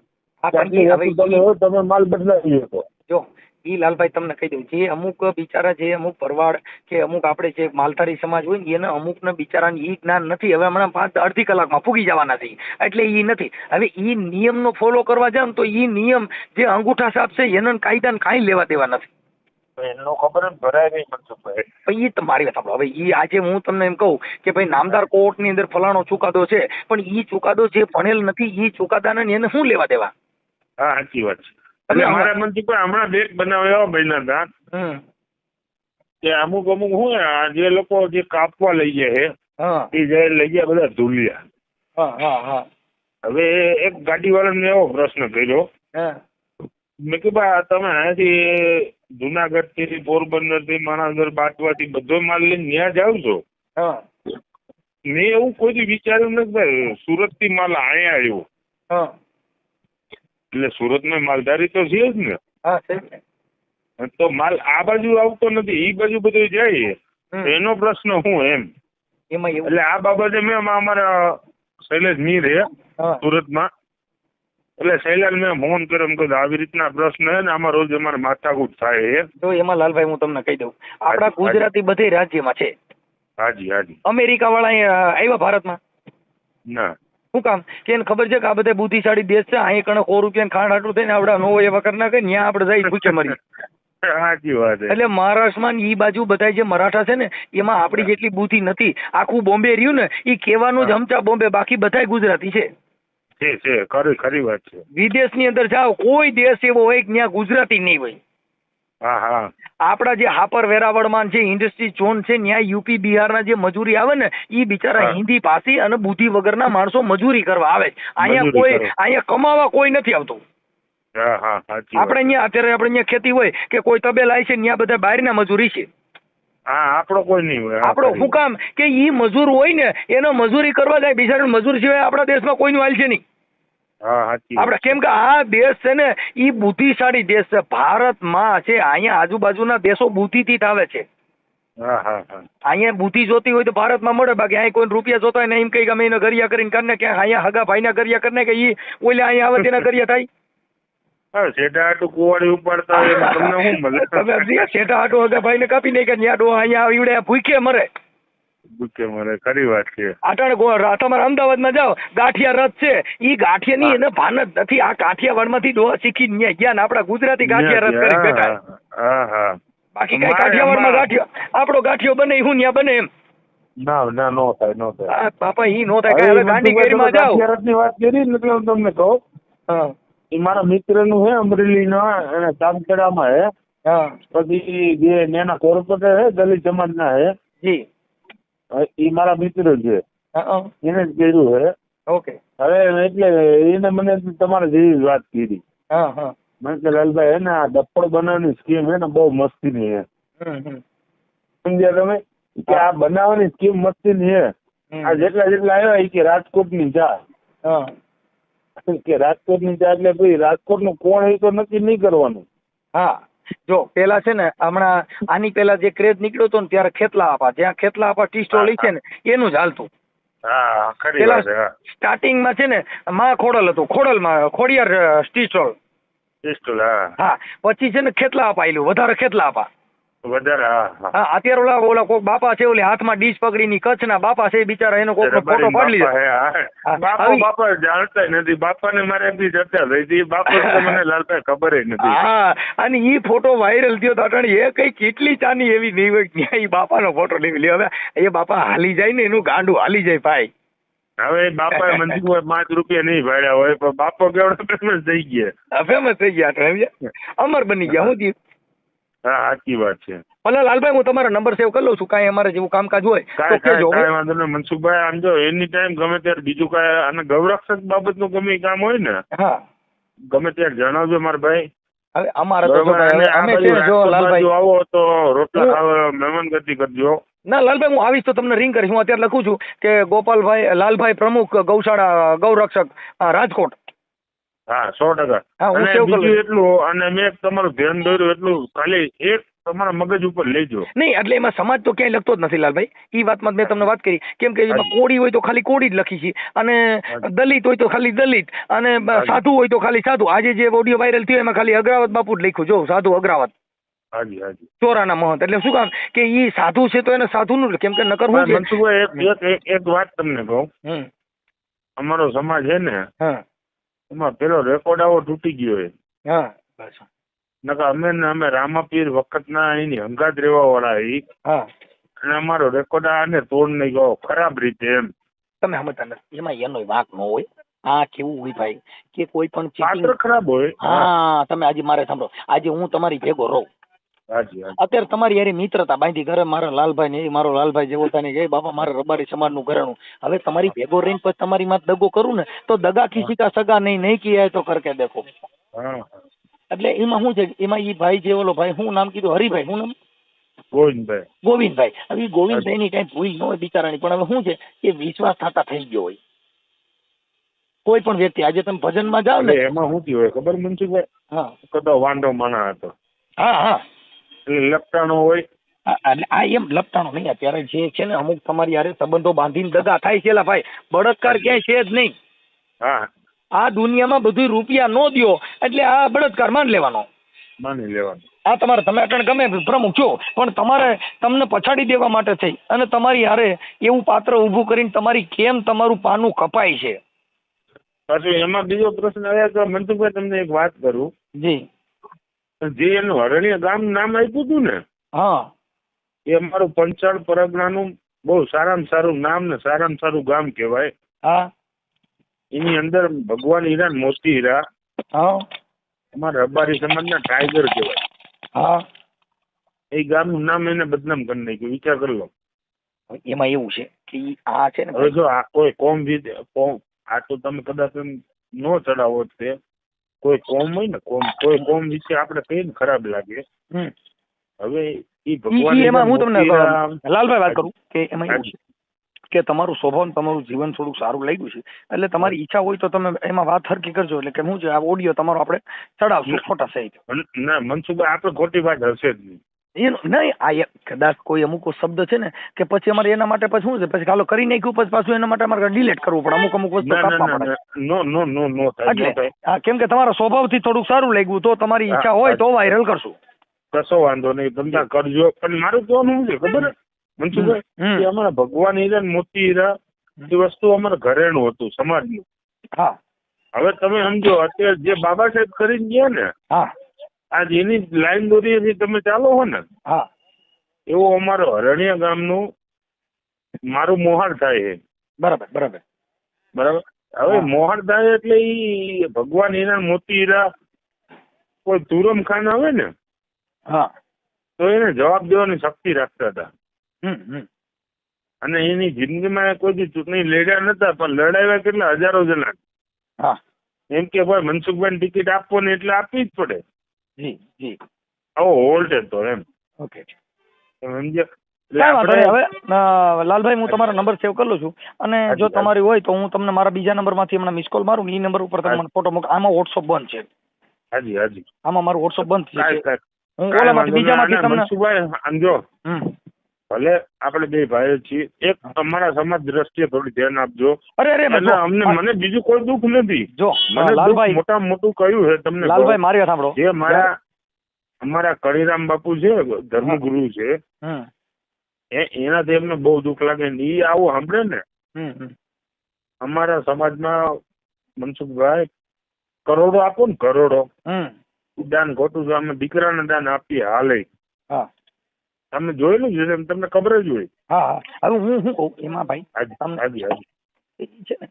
તમે માલ બદલાવી શકો. જો ઈ લાલભાઈ તમને કહી દઉં, જે અમુક બિચારા, જે અમુક ભરવાડ કે અમુક આપણે જે માલધારી સમાજ હોય ને, એને અમુક ને બિચારાને ઈ જ્ઞાન નથી. હવે હમણાં અડધી કલાકમાં ફૂગી જવાના છે, એટલે ઈ નથી. હવે ઈ નિયમનો ફોલો કરવા જાવ ને તો ઈ નિયમ જે અંગૂઠા સાપ છે એને કાયદાને કાંઈ લેવા દેવા નથી. એનો ખબર ભરાય નહીં મનસુખભાઈ. એ તમારી વાત સાંભળો. હવે ઈ આજે હું તમને એમ કહું કે ભાઈ નામદાર કોર્ટ ની અંદર ફલાણો ચુકાદો છે, પણ ઈ ચુકાદો જે ભણેલ નથી, ઈ ચુકાદાને એને શું લેવા દેવા? હા સાચી વાત છે. અને મારા મનસુખભાઈ હમણાં બેગ બનાવ્યા બન્યા હતા કે અમુક શું જે લોકો જે કાપવા લઈ ગયા છે એ જયારે લઈ ગયા બધા ધૂલિયા. હવે એક ગાડી વાળાને એવો પ્રશ્ન કર્યો, મેં કે ભાઈ તમે અહીંયાથી જુનાગઢ થી, પોરબંદર થી, માણાવદર, બાટવા થી બધો માલ લઈને ત્યાં જાવ છો. મેં એવું કોઈ વિચાર્યું નથી ભાઈ સુરત થી માલ અહીંયા આવ્યો. એટલે સુરતમાં માલધારી તો છે જ ને. હા છે જ ને. તો માલ આ બાજુ આવતો નથી, એ બાજુ બધું જાય. એનો પ્રશ્ન શું એમ એમાં એવું એટલે આ બાબતે મેં અમારા શૈલેષ મીર હે સુરતમાં, એટલે શૈલાલ મેં ફોન કર્યો, એમ કહ્યું આવી રીતના પ્રશ્ન છે ને આમાં રોજ અમારે માથાકૂટ થાય છે. તો એમાં લાલભાઈ હું તમને કહી દઉં, આપણા ગુજરાતી બધે રાજ્યમાં છે. હાજી હાજી. અમેરિકા વાળા આવ્યા ભારતમાં ના શું કામ કે એને ખબર છે કે આ બધા બુદ્ધિશાળી દેશ છે, અહીં કણે 100 રૂપિયા ખાંડ આટલું થઈને આવડા નો એવા કરી નાખે, ત્યાં આપણે જઈ ભૂખે મરી. સાચી વાત. એટલે મહારાષ્ટ્રમાં ઈ બાજુ બધા જે મરાઠા છે ને એમાં આપણી જેટલી બુદ્ધિ નથી. આખું બોમ્બે રહ્યું ને એ કહેવાનું જ હમચા બોમ્બે, બાકી બધા ગુજરાતી છે. ખરી વાત છે. વિદેશની અંદર જાઓ કોઈ દેશ એવો હોય કે ત્યાં ગુજરાતી નહીં હોય. હા હા. આપડા જે હાપર વેરાવળમાં જે ઇન્ડસ્ટ્રી ઝોન છે ત્યાં યુપી બિહારના જે મજૂરી આવે ને એ બિચારા હિન્દી ભાષી અને બુદ્ધિ વગરના માણસો મજૂરી કરવા આવે. અહીંયા કમાવા કોઈ નથી આવતું. આપણે અહીંયા અત્યારે આપણે અહીંયા ખેતી હોય કે કોઈ તબેલા છે ત્યાં બધા બહારના મજૂરી છે. આપણો કોઈ નહીં હોય. આપણો શું કામ કે ઈ મજૂર હોય ને એનો મજૂરી કરવા જાય, બિચારા મજૂર સિવાય આપણા દેશમાં કોઈનું હાલ છે નહીં. આપડે કેમ કે આ દેશ છે ને ઈ બુદ્ધિશાળી દેશ છે. ભારતમાં છે અહીંયા આજુબાજુના દેશો બુદ્ધિથી જ આવે છે. અહીંયા બુદ્ધિ જોતી હોય તો ભારતમાં મળે, બાકી અહીં કોઈ રૂપિયા જોતા હોય ને એમ કઈ અમે એને ગરિયા કરીને કરીને ક્યાં અહીંયા હગા ભાઈના ગરિયા કરીને કે ઈ ઓલે અહીંયા આવે તેના ગરિયા થાય. શેઠા હાટુ કુવાડી ઉપાડતા હોય તમને શું મળે? શેઠા હાટુ હગા ભાઈને કાપી નહીં કે ત્યાં ડો અહીંયા ઈવડે ભૂખે મરે. ખરી વાત છે. અટાણે તમારા અમદાવાદમાં જાઓ ગાંઠિયા રથ છે, ઈ ગાંઠિયાની એને ભાન જ નથી. આ કાઠિયાવાડમાંથી ડોહા શીખી ગયા આપડા ગુજરાતી ગાંઠિયા રથ કરી બેઠા. બાકી કઈ કાઠિયાવાડમાં ગાંઠિયો આપણો ગાંઠિયો બને હું ત્યાં બને એમ ના નો થાય. બાપા ઈ નો થાય. હવે ગાંધી ગેરીમાં જાઓ. ગાંઠિયા વાત કરી એટલે હું તમને કહું, એ મારા મિત્ર નું હે અમરેલી ના ચાંદખેડામાં હે. પછી જે નેના કોર્પોરેટર હે દલિત સમાજ ના હે જી, એ મારા મિત્ર છે, એને જ કર્યું હે. ઓકે. હવે એટલે એને મને તમારા જેવી વાત કરી. મને કે લાલભાઈ હે ને આ ડફળ બનાવવાની સ્કીમ હે ને બહુ મસ્તીની હે. સમજ્યા તમે કે આ બનાવવાની સ્કીમ મસ્તીની હે. આ જેટલા આવ્યા એ કે રાજકોટની ચા, કે રાજકોટની ચા એટલે ભાઈ રાજકોટનું કોણ એ તો નક્કી નહીં કરવાનું. હા જો પેલા છે ને હમણાં આની પેલા જે ક્રેઝ નીકળ્યો હતો ને ત્યારે ખેતલા આપા, જ્યાં ખેતલા આપા ટી સ્ટોલ છે ને એનું જ હાલતું. પેલા સ્ટાર્ટિંગમાં છે ને માં ખોડલ હતું, ખોડલમાં ખોડિયાર ટી સ્ટોલ. હા પછી છે ને ખેતલા આપા આવેલું, વધારે ખેતલા આપા વધારે. હા અત્યારે ઓલા કોક બાપા છે ઓલી હાથમાં ડીશ પકડીની કચ્છના બાપા છે બિચારા, એનો કોક ફોટો પાડી લીધો. બાપા જાણતા નથી, બાપાને મારે એમની ચર્ચા થઈ હતી, બાપા મને લાલભાઈ ખબર નથી. હા અને ઈ ફોટો વાયરલ થયો તો એ કઈ કેટલી ચાની એવી નહીં હોય ત્યાં ઈ બાપાનો ફોટો લઈ લ્યો. હવે એ બાપા હાલી જાય ને એનું ગાંડું હાલી જાય ભાઈ. હવે બાપા મંદિર 5 રૂપિયા નહીં ભાડ્યા હોય પણ બાપો કેવડો ફેમસ થઈ ગયા. ફેમસ થઈ ગયા, અમર બની ગયા. હું થયું? હા સાચી વાત છે. ભલે લાલભાઈ હું તમારો નંબર સેવ કરી લઉં છું, કાંઈ અમારે જેવું કામકાજ હોય તો કહેજો. વાંધો નહીં મનસુખભાઈ, આમ જો એની ટાઈમ ગમે ત્યારે બીજું કાંઈ અને ગૌરક્ષક બાબતનું ગમે કામ હોય ને ગમે ત્યારે જણાવજો મારા ભાઈ. હવે અમારે તો અમે છે જો લાલભાઈ આવો તો રોટલા ખાવા મહેમાન ગતિ કરજો. ના લાલભાઈ હું આવીશ તો તમને રિંગ કરીશ. હું અત્યારે લખું છું કે ગોપાલભાઈ લાલભાઈ પ્રમુખ ગૌશાળા ગૌરક્ષક રાજકોટ. હા 100%. અને બીજું એટલું, અને મેં તમારું ધ્યાન દોર્યું એટલું ખાલી એક તમારા મગજ ઉપર લેજો. નહીં એટલે એમાં સમાજ તો ક્યાંય લખતો જ નથી લાલભાઈ, એ વાતમાં મેં તમને વાત કરી. કેમ કે એમાં કોળી હોય તો ખાલી કોળી જ લખી છે, અને દલિત હોય તો ખાલી દલિત, અને સાધુ હોય તો ખાલી સાધુ. આજે જે ઓડિયો વાયરલ થયો એમાં ખાલી અગ્રાવત બાપુ જ લખ્યું, જો સાધુ અગ્રાવત. હાજી હાજી. ચોરાના મહંત. એટલે શું કામ કે ઈ સાધુ છે તો એને સાધુ નું, કેમ કે નકર હું એક વાત તમને કહું, અમારો સમાજ છે ને એમાં પેલો રેકોર્ડ આવો તૂટી ગયો હોય. અમે રામાપીર વખતના એની હંગાત રહેવા વાળા અને અમારો રેકોર્ડ આને તોડ નહીં ગયો ખરાબ રીતે એમ. તમે સમજતા નથી એમાં એનો વાંક ન હોય. આ કેવું હોય ભાઈ કે કોઈ પણ પાત્ર ખરાબ હોય. હા તમે આજે મારે સાંભળો, આજે હું તમારી ભેગો રહું, અત્યારે તમારી યારી મિત્રતા બાંધી ઘરે મારા લાલભાઈ ને મારો લાલભાઈ જેવો થાય ને બાબા મારે રબારી સમાજ નું ઘરેણું. હવે તમારી ભેગો રહીને પછી તમારી માં દગો કરું ને તો દગા કિસી કા સગા નહીં કિયા તો કરકે દેખો. એટલે એમાં શું છે, એમાં ઈ ભાઈ જે ઓલો ભાઈ શું નામ કીધું, હરિભાઈ શું નામ? ગોવિંદભાઈ. હવે ગોવિંદભાઈ ની કઈ ભૂલ ન હોય બિચારાની, પણ હવે શું છે કે વિશ્વાસ થતા થઈ ગયો હોય. કોઈ પણ વ્યક્તિ આજે તમે ભજનમાં જાઓ ને એમાં શું થયું હોય ખબર મનસુખભાઈ? હા કદો વાંઢો માણસ હતો હા હા એટલે લપટાણો હોય. એટલે આ એમ લપટાણો નહીં. અત્યારે જે છે ને અમુક તમારી યારે સંબંધો બાંધીને દગા થાય છે ભાઈ, બળાત્કાર ક્યાંય છે જ નહીં. હા આ દુનિયામાં બધું રૂપિયા નો દ્યો એટલે આ બળાત્કાર માની લેવાનો. આ તમારે તમે અટણ ગમે પ્રમુખ છો પણ તમારે તમને પછાડી દેવા માટે થઈ અને તમારી હારે એવું પાત્ર ઊભું કરીને તમારી કેમ તમારું પાનું કપાય છે. પાછું એમાં બીજો પ્રશ્ન આવ્યા તો મનસુખભાઈ તમને એક વાત કરું. જી. જે એનું હરણીય ગામ નામ આપ્યું હતું ને, હા, એ અમારું પંચાળ પરગણાનું બહુ સારામાં સારું નામ ને સારામાં સારું ગામ કહેવાય. હા. એની અંદર ભગવાન હીરા મોતી હીરા. હા. અમારા રબારી સમાજના ટાઈગર કહેવાય. હા. એ ગામનું નામ એને બદનામ કરી નાખ્યું. વિચાર કરી લો. એમાં એવું છે કે આ છે ને, હવે જો આ કોઈ કોમ આ તો તમે કદાચ નો ચડાવો તે કોઈ કોમ હોય ને, કોઈ કોમ વિશે આપણે કહીએ ને ખરાબ લાગે. હવે એ ભગવાન એમાં હું તમને લાલભાઈ વાત કરું કે એમાં એવું છે કે તમારું સ્વભાવ તમારું જીવન થોડુંક સારું લાગ્યું છે એટલે તમારી ઈચ્છા હોય તો તમે એમાં વાત હરકી કરજો. એટલે કે હું છે આ ઓડિયો તમારો આપણે ચડાવશું ખોટા સહિત. ના મનસુખભાઈ આપણે ખોટી વાત હશે જ નહીં. નહીં આ કદાચ કોઈ અમુક શબ્દ છે ને કે પછી અમારે એના માટે પછી શું છે પછી કાલો કરી નાખ્યું પછી પાછું એના માટે અમારે ડિલીટ કરવું પડે. અમુક વસ્તુ કાપવા પડે. નો એટલે કેમ કે તમારા સ્વભાવથી થોડુંક સારું લાગ્યું તો તમારી ઈચ્છા હોય તો વાયરલ કરશું. કશો વાંધો નહીં, તમે કરજો. પણ મારું કહેવાનું શું છે ખબર મનસુખભાઈ, કે અમારા ભગવાન હીરા મોતી હીરા એ વસ્તુ અમારા ઘરેણું હતું, સમાજનું. હા. હવે તમે સમજો અત્યારે જે બાબા સાહેબ કરીને ગયા ને, હા, આજ એની લાઈન દોરી તમે ચાલો હો ને, હા, એવો અમારો હરણિયા ગામનું મારું મોહાળ થાય છે. બરાબર બરાબર બરાબર. હવે મોહાળ થાય એટલે ઈ ભગવાન હીરા મોતી હીરા કોઈ તુરમ ખાન આવે ને, હા, તો એને જવાબ દેવાની શક્તિ રાખતા હતા. અને એની જિંદગીમાં કોઈ દી ચૂંટણી લડ્યા નતા, પણ લડાવ્યા કેટલા હજારો જણા. હા. એમ કે ભાઈ મનસુખભાઈ ટિકિટ આપવો ને એટલે આપવી જ પડે. જી જી. આવો હોલ્ટ હતો એમ. ઓકે. સમજ્યા? હવે લાલભાઈ હું તમારો નંબર સેવ કરી લઉં છું અને જો તમારી હોય તો હું તમને મારા બીજા નંબર માંથી હમણાં મિસ કોલ મારું. એ નંબર ઉપર તમે મને ફોટો મોકલો. આમાં વોટ્સઅપ બંધ છે. હાજી હાજી. આમાં મારું વોટ્સઅપ બંધ છે. હું ઓલામાંથી બીજામાંથી તમને મનસુખભાઈ સમજો, ભલે આપણે બે ભાઈઓ છીએ, એક અમારા સમાજ દ્રષ્ટિએ થોડી ધ્યાન આપજો. અરે અમને મને બીજું કોઈ દુઃખ નથી. જો મને લાલભાઈ મોટા મોટું કહ્યું છે તમને. લાલભાઈ મારી વાત સાંભળો. જે અમારા કળીરામ બાપુ છે, ધર્મગુરુ છે, એનાથી એમને બહુ દુઃખ લાગે ને એ આવું સાંભળે ને. અમારા સમાજમાં મનસુખભાઈ કરોડો આપો ને, કરોડો દાન ખોટું તો અમે દીકરાને દાન આપીએ હાલે. તમે જોયેલું છે, તમને ખબર જ હોય. હા. હવે હું કહું એમાં ભાઈ છે ને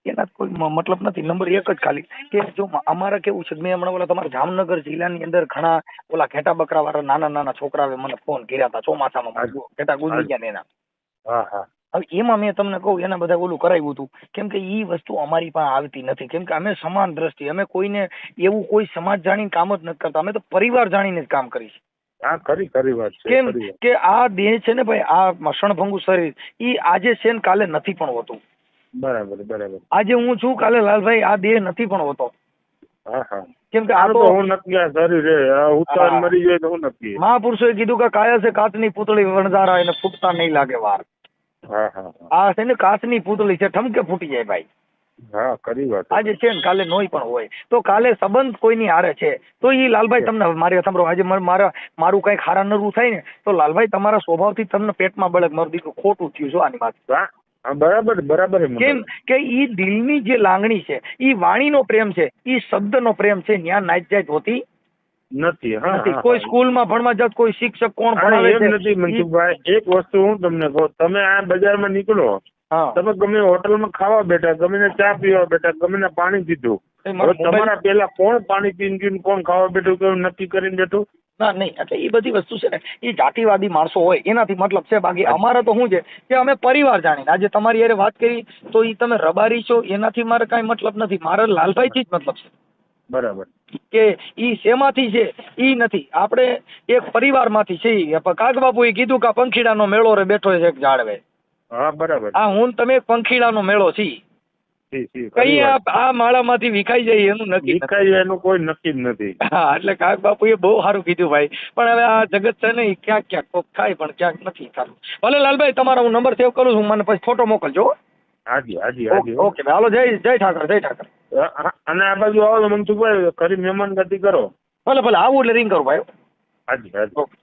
એના કોઈ મતલબ નથી. નંબર એક જ ખાલી કે જો અમારા કેવું છે, મેં હમણાં ઓલા તમારા જામનગર જિલ્લાની અંદર ઘણા ઓલા ઘેટા બકરા વાળા નાના નાના છોકરાએ મને ફોન કર્યા હતા ચોમાસામાં. ઘેટા ગુજરી ગયા ને એના. હવે એમાં મેં તમને કહું એના બધા ઓલું કરાવ્યું હતું. કેમ કે એ વસ્તુ અમારી પાસે આવતી નથી. કેમ કે અમે સમાન દ્રષ્ટિ, અમે કોઈને એવું કોઈ સમાજ જાણીને કામ જ નથી કરતા. અમે તો પરિવાર જાણીને જ કામ કરીશ. કેમ કે આ દેહ છે ને ભાઈ, આ મસણભંગુ શરીર ઈ આજે છે ને કાલે નથી પણ હોતું. બરાબર બરાબર. આજે હું છું, કાલે લાલભાઈ આ દેહ નથી પણ હોતો. કેમ કે આ તો મરી જાય તો નક્કી. મહાપુરુષોએ કીધું કે કાયા છે કાચની પૂતળી વણઝારા, એને ફૂટતા નહીં લાગે વાર. આ છે ને કાચની પૂતળી છે, ઠમકે ફૂટી જાય ભાઈ. આજે છે ને કાલે નોય પણ હોય. તો કાલે સંબંધ કોઈની હારે છે તો ઈ લાલભાઈ તમને મારી સાંભળો, આજે મારું કઈક હારા નરવું થાય ને તો લાલભાઈ તમારા સ્વભાવથી તમને પેટમાં બળક મારું દીકરું ખોટું થયું છો આની વાત. બરાબર બરાબર. કેમ કે ઈ દિલની જે લાગણી છે, ઈ વાણીનો પ્રેમ છે, ઈ શબ્દનો પ્રેમ છે. ન્યા નાચ જાત હોતી નથી. કોઈ સ્કૂલમાં ભણવા જાત, કોઈ શિક્ષક કોણ ભણાવે છે નથી. મનસુખભાઈ એક વસ્તુ હું તમને કહું, તમે આ બજારમાં નીકળો, તમે ગમે હોટલમાં ખાવા બેઠા, ગમે ચા પીવા બેઠા, ગમે પાણી પીધું, હવે તમારા પેલા કોણ પાણી પીને ગયું, કોણ ખાવા બેઠું, કેવું નક્કી કરીને બેઠું? ના નહીં. એટલે એ બધી વસ્તુ છે ને એ જાતિવાદી માણસો હોય એનાથી મતલબ છે. બાકી અમારે તો શું છે કે અમે પરિવાર જાણીને આજે તમારી યારે વાત કરી તો એ તમે રબારી છો એનાથી મારે કઈ મતલબ નથી. મારે લાલભાઈ થી જ મતલબ છે. બરાબર. કે ઈ શેમાંથી છે ઈ નથી, આપણે એક પરિવારમાંથી છીએ. કાગબાપુ એ કીધું કે પંખીડાનો મેળો રે બેઠો છે એક ઝાડવે. બરાબર. હું તમે પંખીડાનો મેળો છીએ. કઈ આ માળામાંથી વિખાઈ જાય એનું નક્કી વિખાઈ જાય એનું કોઈ નક્કી જ નથી. હા એટલે કાક બાપુએ બહુ સારું કીધું ભાઈ. પણ હવે આ જગત છે ને ક્યાંક ક્યાંક કોક થાય પણ ક્યાંક નથી થતું. ભલે લાલભાઈ તમારો હું નંબર સેવ કરું છું, મને પછી ફોટો મોકલજો. હાજી હાજી હાજી. ઓકે હાલો, જય ઠાકર, જય ઠાકર. અને આ બાજુ આવો તો મનસુખભાઈ ખરી મહેમાન ગતિ કરો. ભલે ભલે આવું એટલે રિંગ કરું ભાઈ. હાજી હાજી. ઓકે.